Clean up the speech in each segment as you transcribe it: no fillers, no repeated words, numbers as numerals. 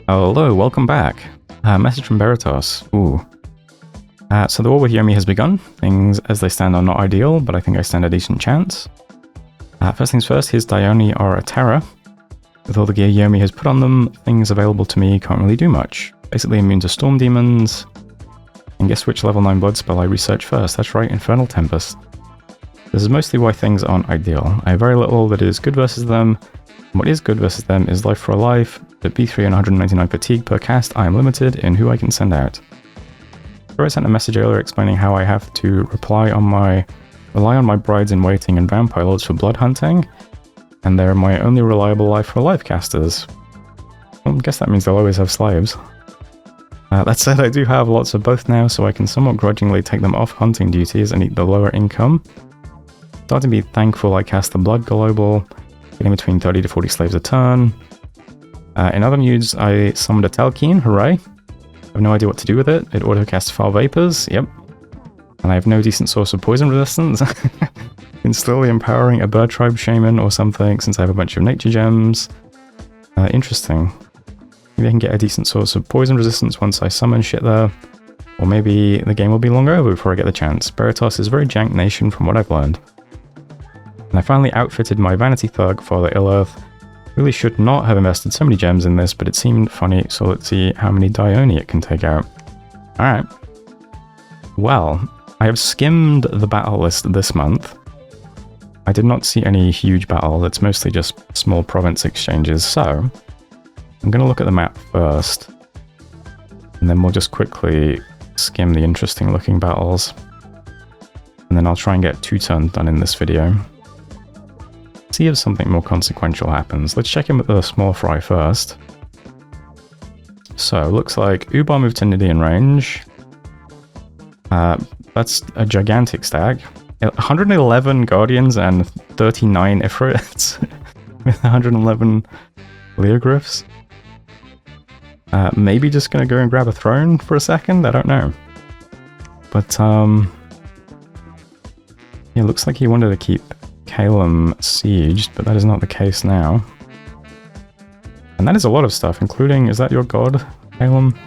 Hello, welcome back. Message from Veritas. Ooh. So the war with Yomi has begun. Things as they stand are not ideal, but I think I stand a decent chance. First things first, his Dione are a terror. With all the gear Yomi has put on them, things available to me can't really do much. Basically immune to storm demons. And guess which level 9 blood spell I researched first? That's right, Infernal Tempest. This is mostly why things aren't ideal. I have very little that is good versus them. And what is good versus them is life for a life. At B3 and 199 fatigue per cast, I am limited in who I can send out. I sent a message earlier explaining how I have to rely on my brides-in-waiting and vampire lords for blood hunting, and they're my only reliable life for life casters. Well, I guess that means they'll always have slaves. That said, I do have lots of both now, so I can somewhat grudgingly take them off hunting duties and eat the lower income. Starting to be thankful I cast the Blood Global, getting between 30 to 40 slaves a turn. In other news, I summoned a Telkeen, hooray. I have no idea what to do with it. It auto-casts Foul Vapors, yep. And I have no decent source of poison resistance. Been slowly empowering a bird tribe shaman or something since I have a bunch of nature gems. Interesting. Maybe I can get a decent source of poison resistance once I summon shit there. Or maybe the game will be long over before I get the chance. Veritas is a very jank nation from what I've learned. And I finally outfitted my vanity thug for the Ill Earth. Really should not have invested so many gems in this, but it seemed funny, so let's see how many Dione it can take out. Alright. Well, I have skimmed the battle list this month. I did not see any huge battle, it's mostly just small province exchanges, so I'm going to look at the map first, and then we'll just quickly skim the interesting looking battles, and then I'll try and get 2 turns done in this video. See if something more consequential happens. Let's check in with the small fry first. So, looks like Ubar moved to Nidian range. That's a gigantic stack. 111 Guardians and 39 Ifrits with 111 Leogryphs. Maybe just gonna go and grab a throne for a second? I don't know. But, yeah, looks like he wanted to keep Calum sieged, but that is not the case now. And that is a lot of stuff, including, is that your god, Calum?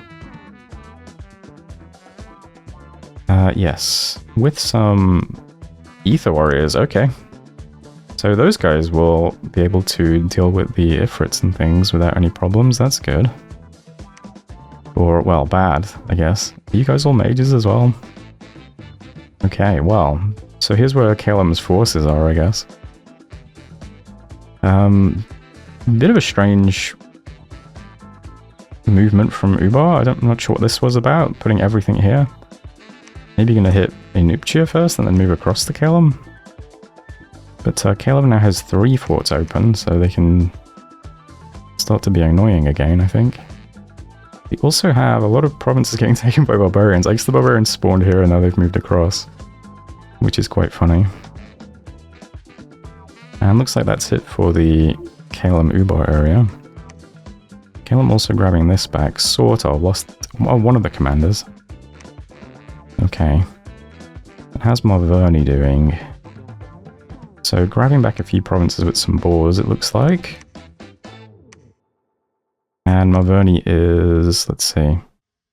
Yes. With some Ether Warriors, okay. So those guys will be able to deal with the Ifrits and things without any problems, that's good. Or, well, bad, I guess. Are you guys all mages as well? Okay, well, so here's where Calum's forces are, I guess. Bit of a strange movement from Ubar. I'm not sure what this was about, putting everything here. Maybe gonna hit Inuptia first and then move across to Calum. But Calum now has 3 forts open, so they can start to be annoying again, I think. We also have a lot of provinces getting taken by barbarians. I guess the barbarians spawned here and now they've moved across, which is quite funny. And looks like that's it for the Calum Ubar area. Calum also grabbing this back, sort of, lost one of the commanders. Okay. And how's Marverni doing? So grabbing back a few provinces with some boars, it looks like. And Marverni is, let's see,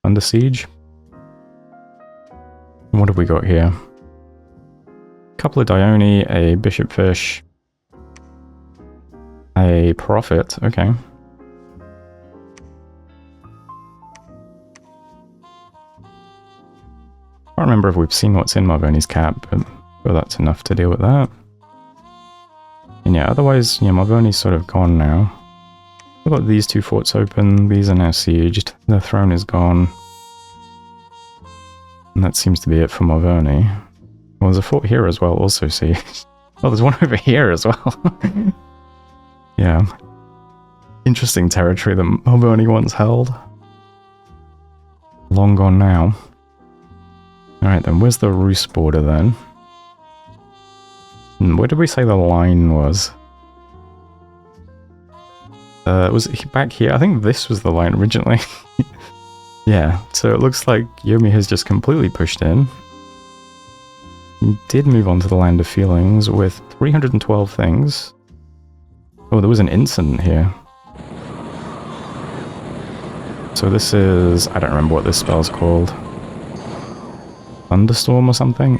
under siege. And what have we got here? Couple of Dione, a Bishopfish, a Prophet, okay. I can't remember if we've seen what's in Marverni's cap, but well, that's enough to deal with that. And yeah, otherwise, yeah, Marverni's sort of gone now. We've got these 2 forts open, these are now sieged, the throne is gone. And that seems to be it for Marverni. Well, there's a fort here as well, also sieged. Oh, there's one over here as well. Yeah. Interesting territory that Marverni once held. Long gone now. Alright then, where's the Roos border then? Where did we say the line was? Was it back here? I think this was the line originally. Yeah, so it looks like Yomi has just completely pushed in. He did move on to the Land of Feelings with 312 things. Oh, there was an incident here. So this is... I don't remember what this spell's called. Thunderstorm or something?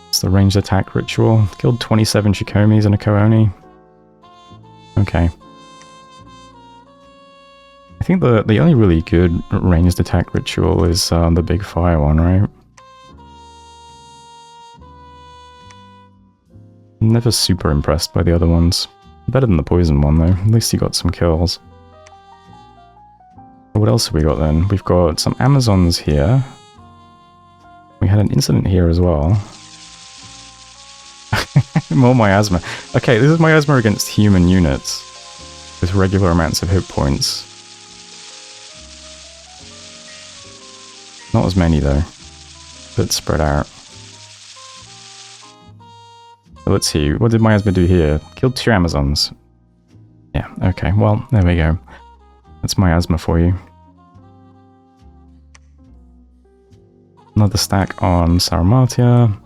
It's the ranged attack ritual. Killed 27 Shikomis and a Kooni. Okay. I think the only really good ranged attack ritual is the big fire one, right? I'm never super impressed by the other ones. Better than the poison one though, at least you got some kills. What else have we got then? We've got some Amazons here. We had an incident here as well. More miasma. Okay, this is miasma against human units. With regular amounts of hit points. Not as many though. But spread out. So let's see, what did miasma do here? Killed 2 Amazons. Yeah, okay, well, there we go. That's miasma for you. Another stack on Saramatia.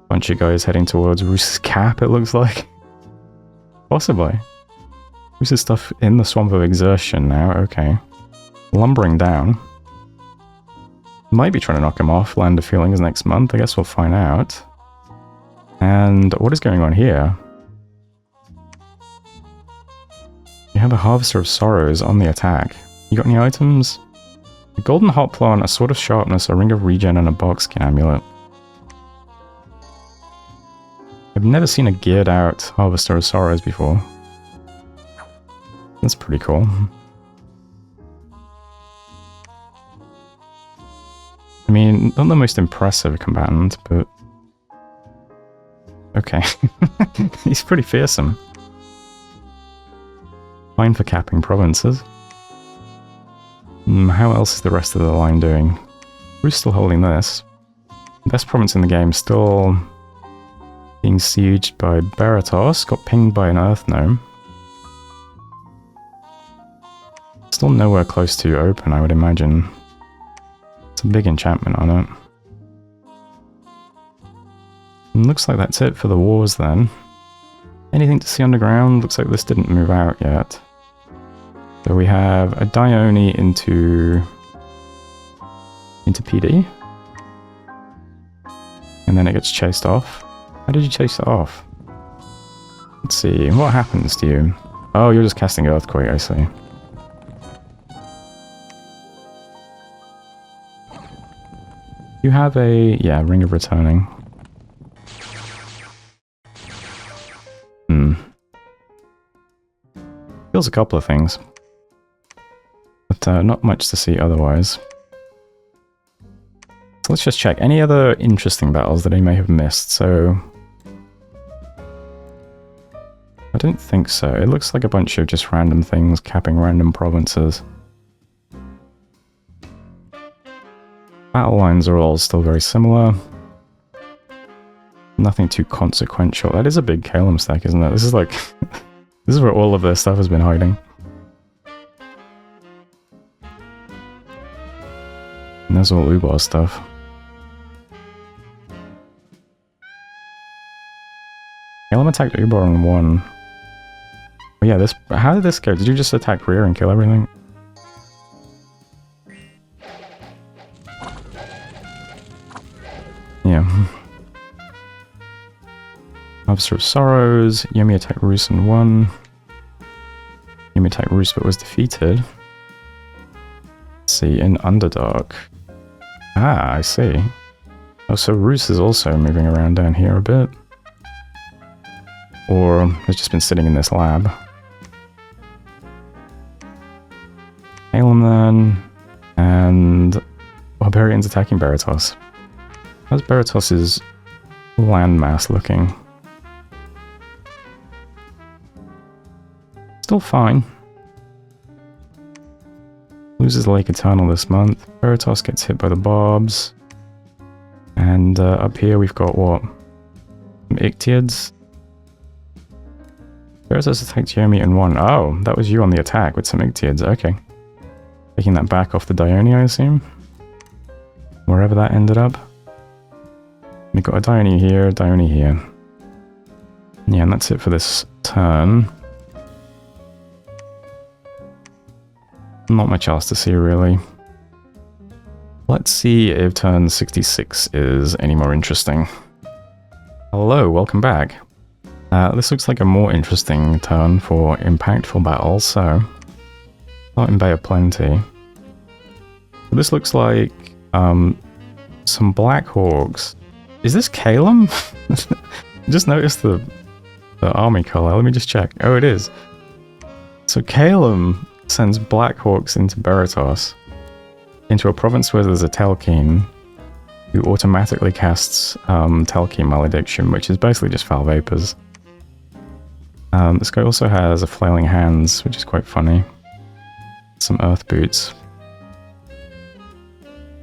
Bunch of guys heading towards Roos's cap, it looks like. Possibly. Roos's stuff in the Swamp of Exertion now, okay. Lumbering down. Might be trying to knock him off Land of Feelings next month, I guess we'll find out. And what is going on here? You have a Harvester of Sorrows on the attack. You got any items? A golden hot plant, a sword of sharpness, a ring of regen, and a bark skin amulet. I've never seen a geared out Harvester of Sorrows before. That's pretty cool. I mean, not the most impressive combatant, but... okay. He's pretty fearsome. Fine for capping provinces. How else is the rest of the line doing? Who's still holding this? Best province in the game, still being sieged by Baratos. Got pinged by an Earth Gnome. Still nowhere close to open, I would imagine. It's a big enchantment on it. And looks like that's it for the wars then. Anything to see underground? Looks like this didn't move out yet. So we have a Dione into PD. And then it gets chased off. How did you chase it off? Let's see, what happens to you? Oh, you're just casting Earthquake, I see. You have a... yeah, Ring of Returning. Feels a couple of things. But not much to see otherwise. So let's just check. Any other interesting battles that I may have missed? So... I don't think so. It looks like a bunch of just random things, capping random provinces. Battle lines are all still very similar. Nothing too consequential. That is a big Calum stack, isn't it? This is like... this is where all of their stuff has been hiding. And there's all Ubar stuff. Calum attacked Ubar on 1. Oh yeah, this... how did this go? Did you just attack rear and kill everything? Yeah. Harvester of Sorrows. Yomi attacked Roos in 1. Yomi attacked Roos but was defeated. Let's see, in Underdark. Ah, I see. Oh, so Roos is also moving around down here a bit. Or has just been sitting in this lab. Calum then. And Barbarians attacking Baratos. How's Baratos's landmass looking? Still fine. Loses Lake Eternal this month. Baratos gets hit by the Barbs. And up here we've got what? Some Ictiads. Baratos attacked Yomi in 1. Oh, that was you on the attack with some Ictiads. Okay. Taking that back off the Dione, I assume. Wherever that ended up. We've got a Dione here, Dione here. Yeah, and that's it for this turn. Not much else to see, really. Let's see if turn 66 is any more interesting. Hello, welcome back. This looks like a more interesting turn for impactful battles, so... Not in Bay of Plenty. But this looks like some Black Hawks. Is this Calum? Just noticed the army color. Let me just check. Oh, it is. So Calum sends Black Hawks into Beratos, into a province where there's a Telkeen, who automatically casts Telkeen Malediction, which is basically just foul vapors. This guy also has a Flailing Hands, which is quite funny. Some Earth Boots.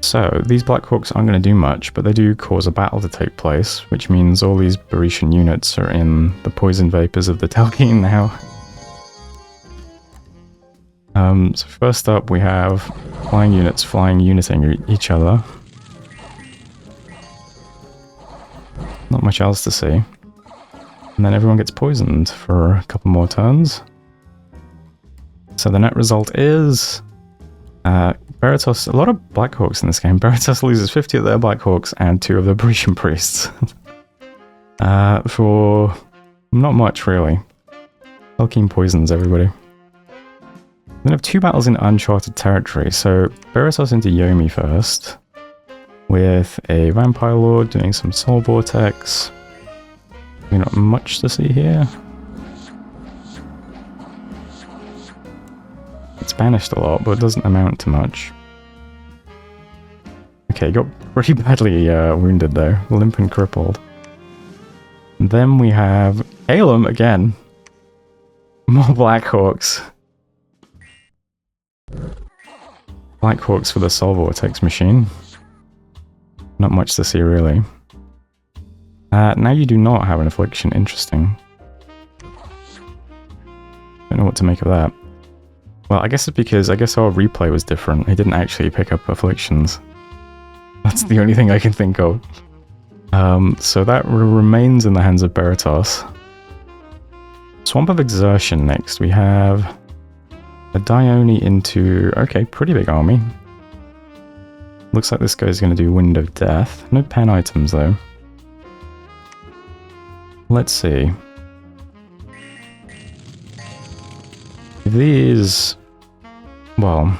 So, these Black Hawks aren't going to do much, but they do cause a battle to take place, which means all these Beretian units are in the poison vapors of the Telkeen now. So first up we have flying units uniting each other. Not much else to see. And then everyone gets poisoned for a couple more turns. So the net result is... Beratos, a lot of Black Hawks in this game. Beratos loses 50 of their Black Hawks and 2 of their Beretian Priests. For not much, really. Telkeen poisons everybody. Then have 2 battles in uncharted territory. So Beratos into Yomi first, with a Vampire Lord doing some Soul Vortex. Not much to see here. It's banished a lot, but it doesn't amount to much. Okay, got pretty badly wounded though, limp and crippled. And then we have Calum again. More Black Hawks. Black Hawks for the Soul Vortex machine. Not much to see really. Now you do not have an affliction, interesting. Don't know what to make of that. Well, I guess it's because, our replay was different. He didn't actually pick up afflictions. That's the only thing I can think of. So that remains in the hands of Beratos. Swamp of Exertion next. We have a Dione into... Okay, pretty big army. Looks like this guy's going to do Wind of Death. No pen items though. Let's see. If these... Well,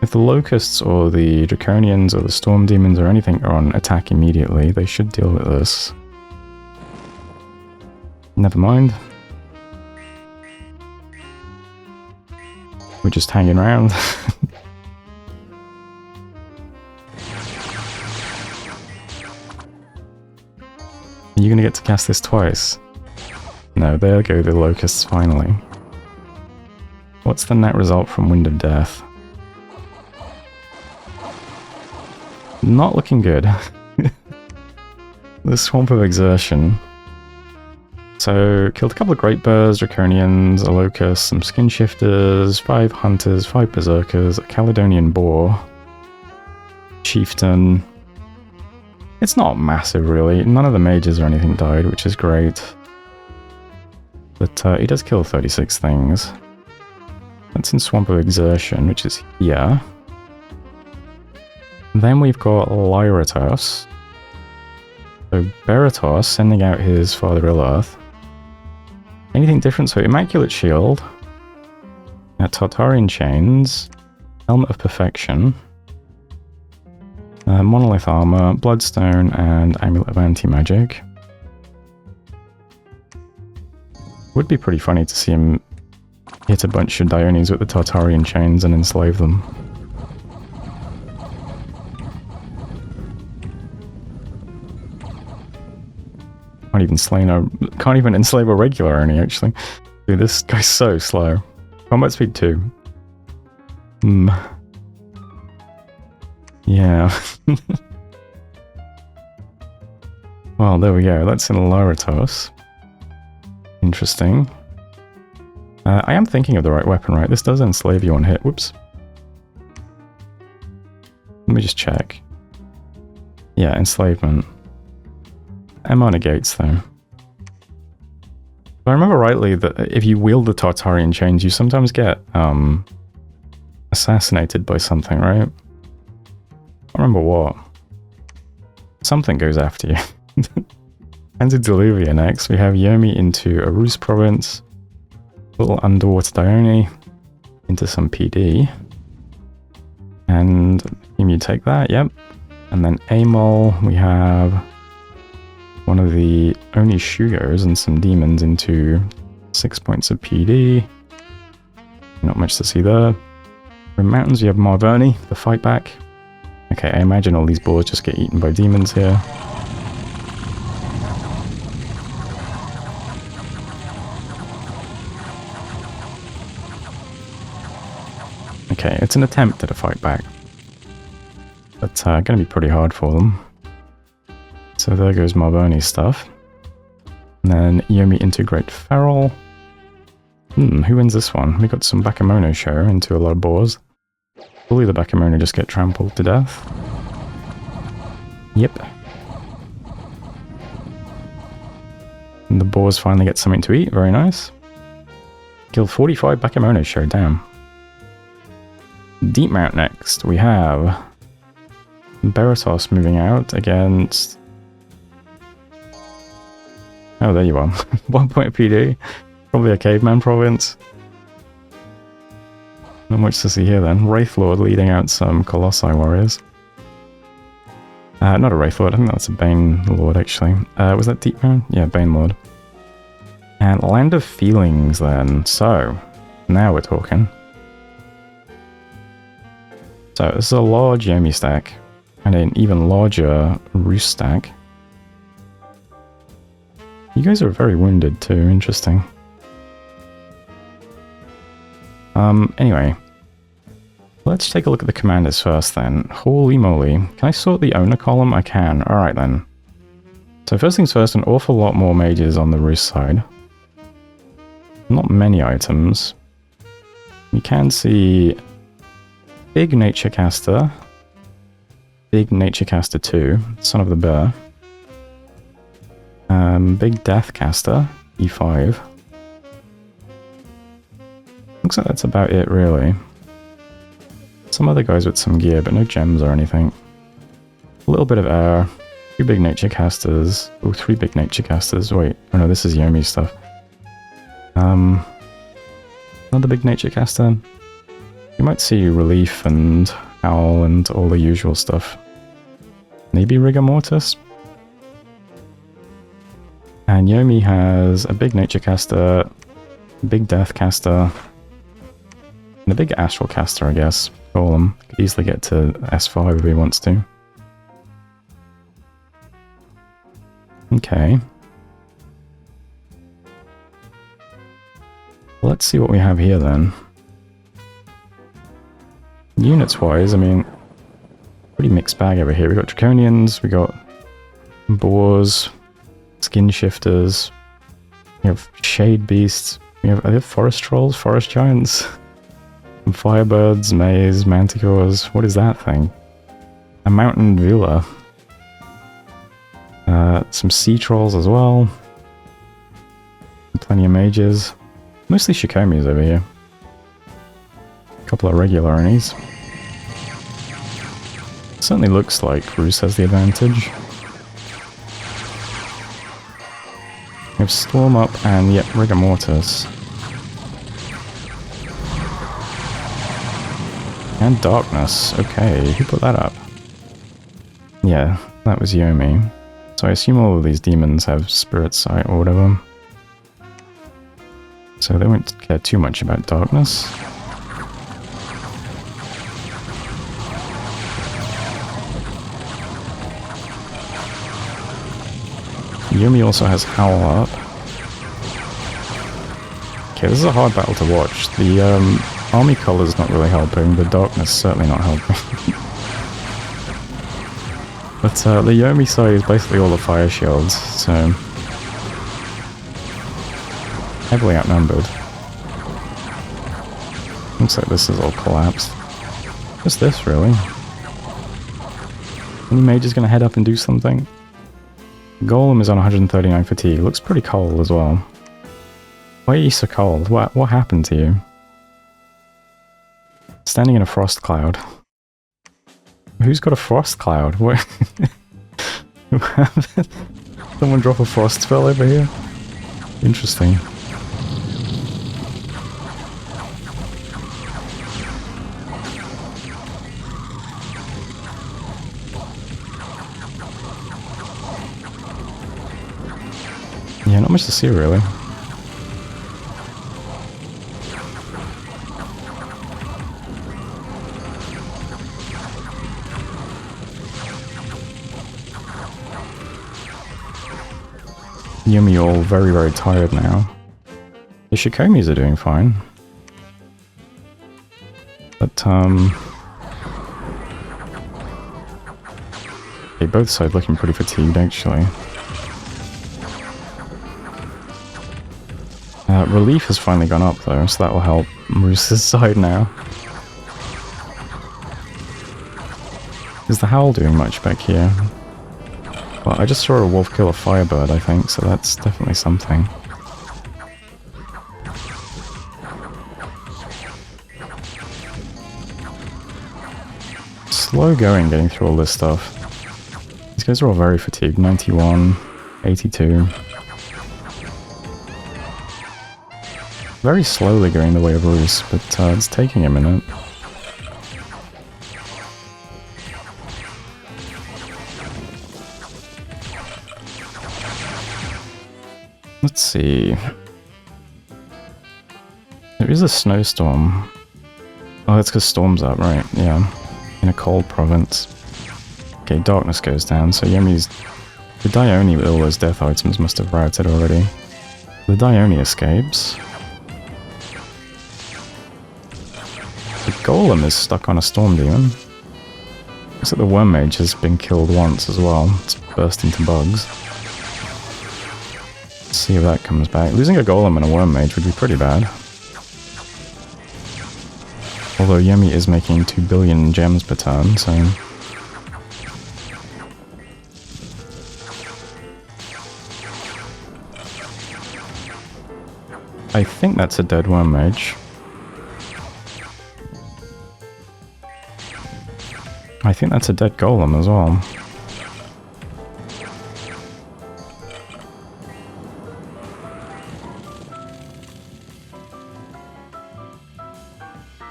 if the Locusts or the Draconians or the Storm Demons or anything are on attack immediately, they should deal with this. Never mind. We're just hanging around. Are you gonna get to cast this twice? No, there go the Locusts finally. What's the net result from Wind of Death? Not looking good. The Swamp of Exertion. So, killed a couple of Great Birds, Draconians, a Locust, some Skin Shifters, 5 Hunters, 5 Berserkers, a Caledonian Boar, Chieftain. It's not massive really, none of the mages or anything died, which is great. But he does kill 36 things. That's in Swamp of Exertion, which is here. Then we've got Lyratos. So Beratos sending out his Father Ilarth. Anything different? So Immaculate Shield. Tartarian Chains. Helmet of Perfection. Monolith Armor, Bloodstone, and Amulet of Anti-Magic. Would be pretty funny to see him hit a bunch of Diones with the Tartarian Chains and enslave them. Can't even enslave a regular Oni, actually. Dude, this guy's so slow. Combat speed 2. Yeah. Well, there we go. That's in Lyratos. Interesting. I am thinking of the right weapon, right? This does enslave you on hit. Whoops. Let me just check. Yeah, enslavement. MR negates, though. If I remember rightly, that if you wield the Tartarian Chains, you sometimes get assassinated by something, right? I don't remember what. Something goes after you. Antediluvian next. We have Yomi into Arus province. Little underwater Dione into some PD. And you take that, yep. And then Amol, we have one of the Oni Shugos and some demons into 6 points of PD. Not much to see there. In mountains, you have Marverni, the fight back. Okay, I imagine all these boars just get eaten by demons here. Okay, it's an attempt at a fight back. But going to be pretty hard for them. So there goes Marverni's stuff. And then Yomi into Great Feral. Who wins this one? We got some Bakemono show into a lot of boars. Probably the Bakemono just get trampled to death. Yep. And the boars finally get something to eat. Very nice. Kill 45 Bakemono show, damn. Deep Mount next. We have Beratos moving out against... Oh, there you are. 1 point of PD. Probably a caveman province. Not much to see here then. Wraithlord leading out some Colossi warriors. Not a Wraithlord, I think that's a Bane Lord actually. Was that Deep Mount? Yeah, Bane Lord. And Land of Feelings then. So, now we're talking. So, this is a large Yomi stack. And an even larger Roos stack. You guys are very wounded too, interesting. Anyway. Let's take a look at the commanders first then. Holy moly. Can I sort the owner column? I can. Alright then. So first things first, an awful lot more mages on the Roos side. Not many items. You can see Big Nature Caster. Big Nature Caster 2, Son of the Bear. Big Death Caster, E5. Looks like that's about it, really. Some other guys with some gear, but no gems or anything. A little bit of air. 2 Big Nature Casters. Oh, 3 Big Nature Casters. Wait, oh no, this is Yomi stuff. Another Big Nature Caster. You might see Relief and Howl and all the usual stuff. Maybe Rigor Mortis? And Yomi has a Big Nature Caster, Big Death Caster, and a Big Astral Caster, I guess. Golem. Could easily get to S5 if he wants to. Okay. Let's see what we have here then. Units-wise, I mean, pretty mixed bag over here. We got Draconians, we got Boars, Skin Shifters, we have Shade Beasts, we have, are there Forest Trolls, Forest Giants? Some Firebirds, Maze, Manticores, what is that thing? A Mountain Villa. Some Sea Trolls as well. Plenty of Mages. Mostly Shikomis over here. A couple of regular Onis. Certainly looks like Roos has the advantage. We have Storm up and yet Rigor Mortis. And Darkness. Okay, who put that up? Yeah, that was Yomi. So I assume all of these demons have Spirit Sight or whatever. So they won't care too much about Darkness. Yomi also has Howl up. Okay, this is a hard battle to watch. The army color's not really helping, the Darkness certainly not helping. But the Yomi side is basically all the fire shields, so heavily outnumbered. Looks like this is all collapsed. Just this, really. Any mage is going to head up and do something? Golem is on 139 fatigue. Looks pretty cold as well. Why are you so cold? What happened to you? Standing in a frost cloud. Who's got a frost cloud? What? Someone drop a frost spell over here? Interesting. Yeah, not much to see really. Yumi all very, very tired now. The Shikomis are doing fine. But, okay, both sides looking pretty fatigued, actually. Relief has finally gone up, though, so that will help Moose's side now. Is the Howl doing much back here? Well, I just saw a wolf kill a firebird, I think, so that's definitely something. Slow going getting through all this stuff. These guys are all very fatigued. 91, 82. Very slowly going the way of Roos, but it's taking a minute. Let's see. There is a snowstorm. Oh, that's because storm's up, right? Yeah. In a cold province. Okay, darkness goes down, so Yumi's... The Dione with all those death items must have routed already. The Dione escapes. The Golem is stuck on a Storm Demon. Looks like the Worm Mage has been killed once as well. It's burst into bugs. Let's see if that comes back. Losing a Golem and a Worm Mage would be pretty bad. Although Yumi is making 2 billion gems per turn, so... I think that's a dead Worm Mage. I think that's a dead Golem as well.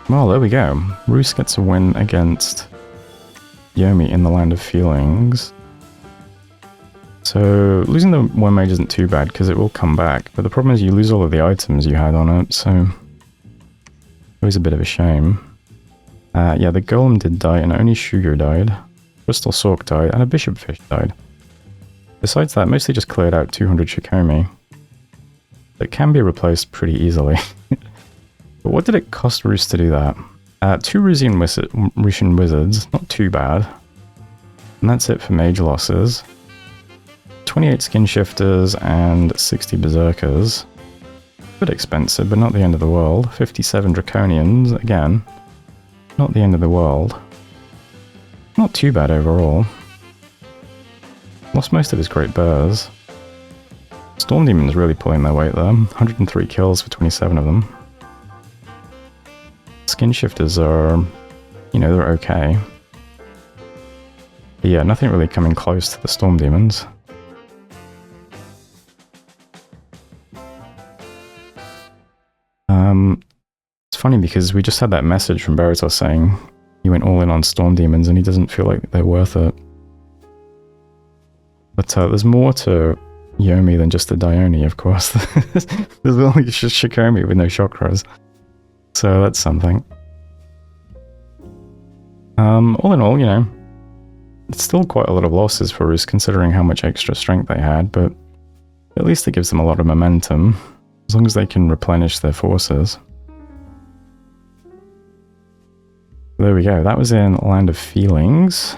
Well, there we go. Roos gets a win against Yomi in the Land of Feelings. So, losing the Worm Mage isn't too bad, because it will come back. But the problem is you lose all of the items you had on it, so... It was a bit of a shame. Yeah, the Golem did die, and only Shugo died. Crystal Sork died, and a Bishop Fish died. Besides that, mostly just cleared out 200 Shikomi. That can be replaced pretty easily. But what did it cost Roos to do that? 2 Rutian Wizards, not too bad. And that's it for mage losses. 28 Skin Shifters and 60 Berserkers. A bit expensive, but not the end of the world. 57 Draconians, again. Not the end of the world. Not too bad overall. Lost most of his Great Bears. Storm Demons really pulling their weight there. 103 kills for 27 of them. Skin Shifters are, you know, they're okay. But yeah, nothing really coming close to the Storm Demons. It's funny because we just had that message from Baratos saying he went all in on Storm Demons and he doesn't feel like they're worth it. But there's more to Yomi than just the Dione, of course. There's only just Shikomi with no chakras. So that's something. All in all, you know, it's still quite a lot of losses for us considering how much extra strength they had, but at least it gives them a lot of momentum, as long as they can replenish their forces. There we go, that was in Land of Feelings.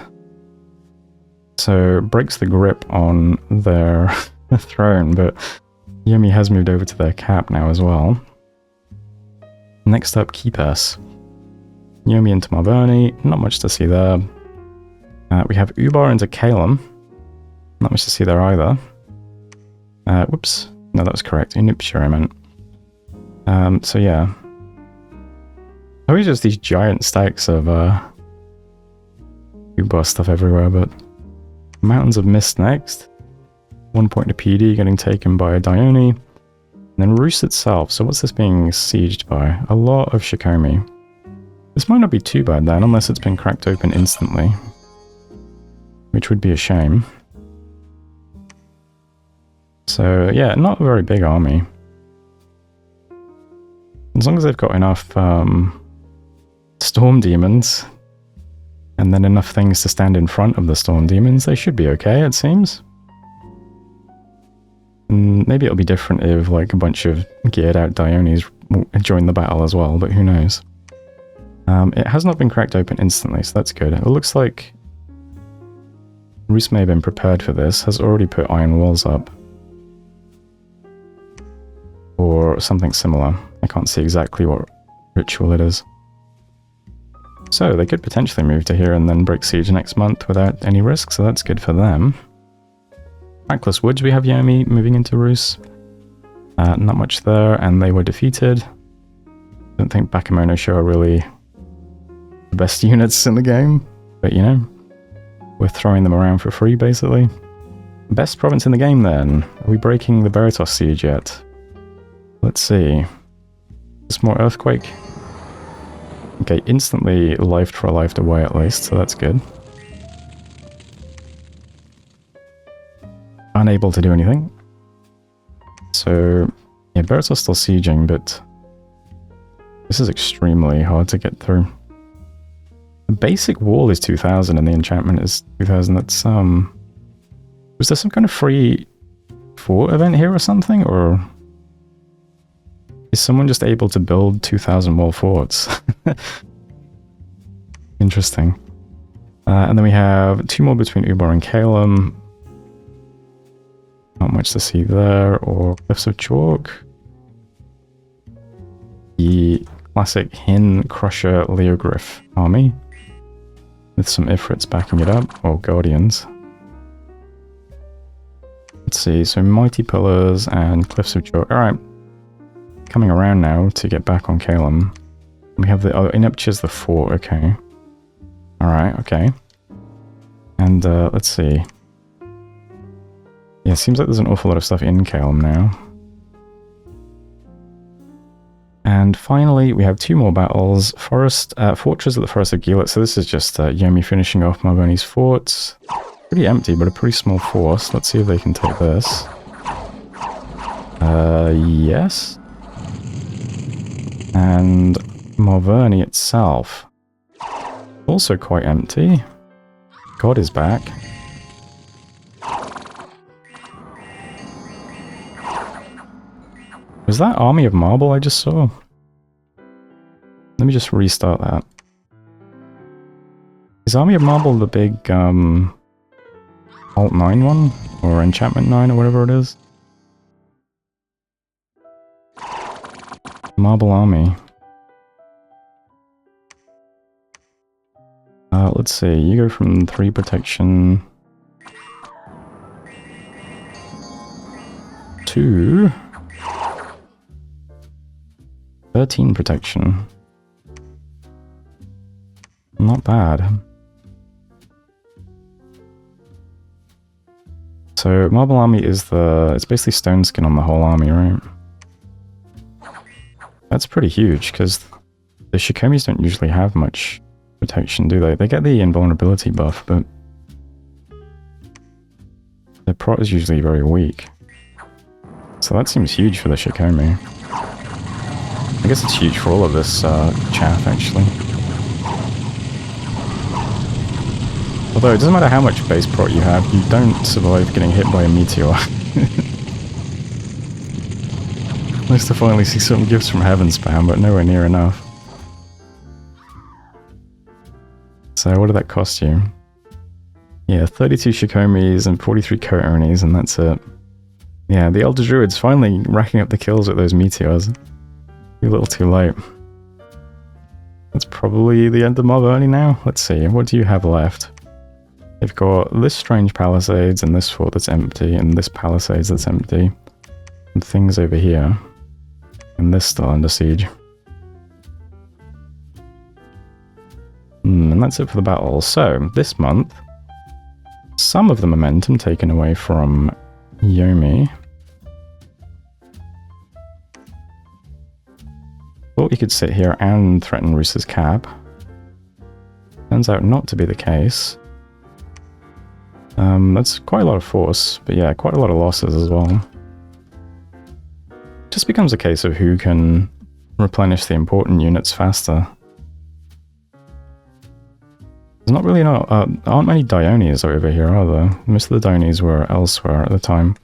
So, breaks the grip on their throne, but Yomi has moved over to their cap now as well. Next up, Keepers. Yomi into Marberni, not much to see there. We have Ubar into Kalem, not much to see there either. Whoops, no that was correct, Inuptia I meant. So yeah. Always just these giant stacks of Ubar stuff everywhere, but Mountains of Mist next. 1 point to PD getting taken by Dione. And then Roost itself. So what's this being sieged by? A lot of Shikomi. This might not be too bad then, unless it's been cracked open instantly. Which would be a shame. So yeah, not a very big army. As long as they've got enough Storm Demons, and then enough things to stand in front of the Storm Demons, they should be okay, it seems. And maybe it'll be different if like a bunch of geared out Diones join the battle as well, but who knows. It has not been cracked open instantly, so that's good. It looks like Roost may have been prepared for this, has already put iron walls up. Or something similar. I can't see exactly what ritual it is. So they could potentially move to here and then break siege next month without any risk, so that's good for them. Trackless Woods, we have Yomi moving into Roost. Not much there, and they were defeated. Don't think Bakemono Show are really the best units in the game, but you know, we're throwing them around for free basically. Best province in the game then. Are we breaking the Veritas siege yet? Let's see. Just more Earthquake. Okay, instantly lifed for a lifed away at least, so that's good. Unable to do anything. So, yeah, Veritas still sieging, but this is extremely hard to get through. The basic wall is 2000 and the enchantment is 2000. That's, was there some kind of free fort event here or something, or is someone just able to build 2000 wall forts? Interesting. And then we have 2 more between Ubar and Kalem. Not much to see there, or Cliffs of Chalk. The classic Hin Crusher Leogryph army, with some Ifrits backing it up, or Guardians. Let's see, so Mighty Pillars and Cliffs of Chalk. Alright. Coming around now to get back on Kalem. We have the Inepture's the fort, okay. Alright, okay. And let's see. Yeah, it seems like there's an awful lot of stuff in Kalem now. And finally, we have 2 more battles. Fortress of the Forest of Gilet. So this is just Yomi finishing off Marboni's forts. Pretty empty, but a pretty small force. Let's see if they can take this. Yes. And Marverni itself, also quite empty. God is back. Was that Army of Marble I just saw? Let me just restart that. Is Army of Marble the big Alt 9 one? Or Enchantment 9 or whatever it is? Marble Army. Let's see, you go from 3 protection to 13 protection. Not bad. So Marble Army is it's basically stone skin on the whole army, right? That's pretty huge, because the Shikomis don't usually have much protection, do they? They get the invulnerability buff, but their prot is usually very weak. So that seems huge for the Shikomi. I guess it's huge for all of this chaff, actually. Although it doesn't matter how much base prot you have, you don't survive getting hit by a meteor. Nice to finally see some gifts from heaven spam, but nowhere near enough. So what did that cost you? Yeah, 32 Shikomis and 43 Kotonis, and that's it. Yeah, the Elder Druid's finally racking up the kills with those meteors. A little too late. That's probably the end of Marverni now. Let's see, what do you have left? They've got this strange palisades, and this fort that's empty, and this palisades that's empty. And things over here. And this still under siege. that's it for the battle. So, this month, some of the momentum taken away from Yomi. Thought you could sit here and threaten Rus's cap. Turns out not to be the case. That's quite a lot of force, but yeah, quite a lot of losses as well. Just becomes a case of who can replenish the important units faster. There's not really aren't many Dionies over here, are there? Most of the Dionies were elsewhere at the time.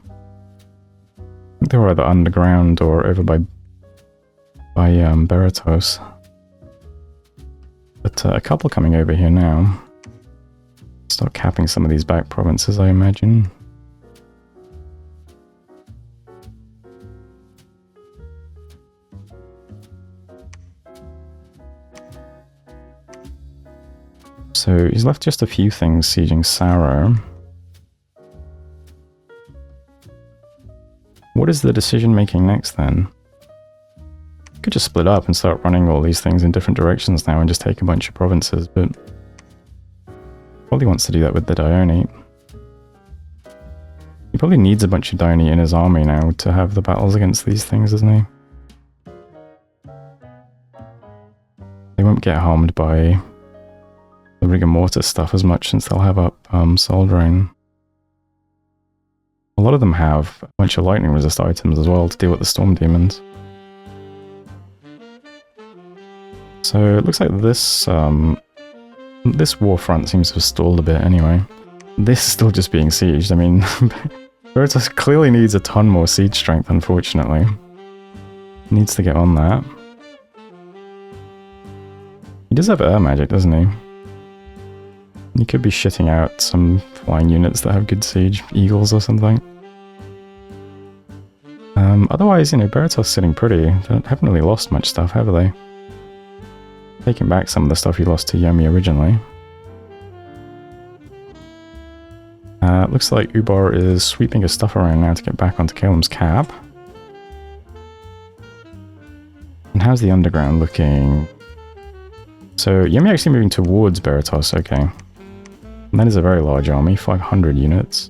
I think they were either underground or over by Beratos. But a couple coming over here now. Start capping some of these back provinces, I imagine. So he's left just a few things sieging Saro. What is the decision making next then? Could just split up and start running all these things in different directions now and just take a bunch of provinces, but probably wants to do that with the Dione. He probably needs a bunch of Dione in his army now to have the battles against these things, doesn't he? They won't get harmed by the rigor mortis stuff as much since they'll have up Soul Drain. A lot of them have a bunch of lightning resist items as well to deal with the storm demons. So it looks like this this war front seems to have stalled a bit anyway. This is still just being sieged. I mean, Beratos clearly needs a ton more siege strength, unfortunately. Needs to get on that. He does have air magic, doesn't he? He could be shitting out some flying units that have good siege, eagles or something. Otherwise, you know, Beratos sitting pretty. They haven't really lost much stuff, have they? Taking back some of the stuff he lost to Yomi originally. Looks like Ubar is sweeping his stuff around now to get back onto Kalem's cap. And how's the underground looking? So Yomi actually moving towards Beratos, okay. And that is a very large army, 500 units.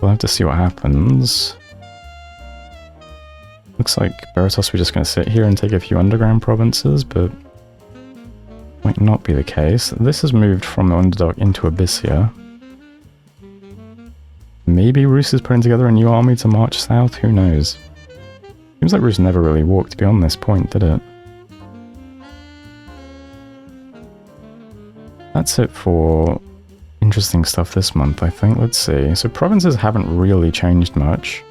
We'll have to see what happens. Looks like Beratos were just going to sit here and take a few underground provinces, but might not be the case. This has moved from the Underdark into Abyssia. Maybe Rus is putting together a new army to march south, who knows? Seems like Rus never really walked beyond this point, did it? That's it for interesting stuff this month, I think. Let's see. So provinces haven't really changed much.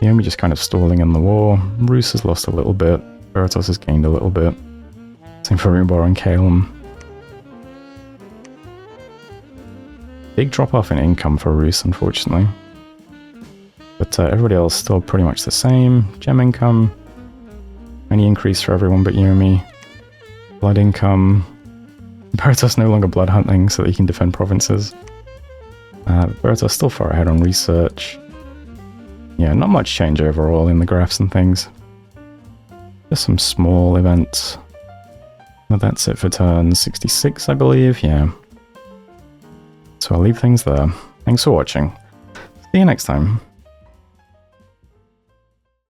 Yomi just kind of stalling in the war. Rus has lost a little bit. Beratos has gained a little bit. Same for Ubar and Kalem. Big drop off in income for Rus, unfortunately. But everybody else still pretty much the same. Gem income. Any increase for everyone but Yomi. Blood income. Beratos no longer blood hunting so that he can defend provinces. Beratos still far ahead on research. Yeah, not much change overall in the graphs and things. Just some small events. Well, that's it for turn 66, I believe, yeah. So I'll leave things there. Thanks for watching. See you next time.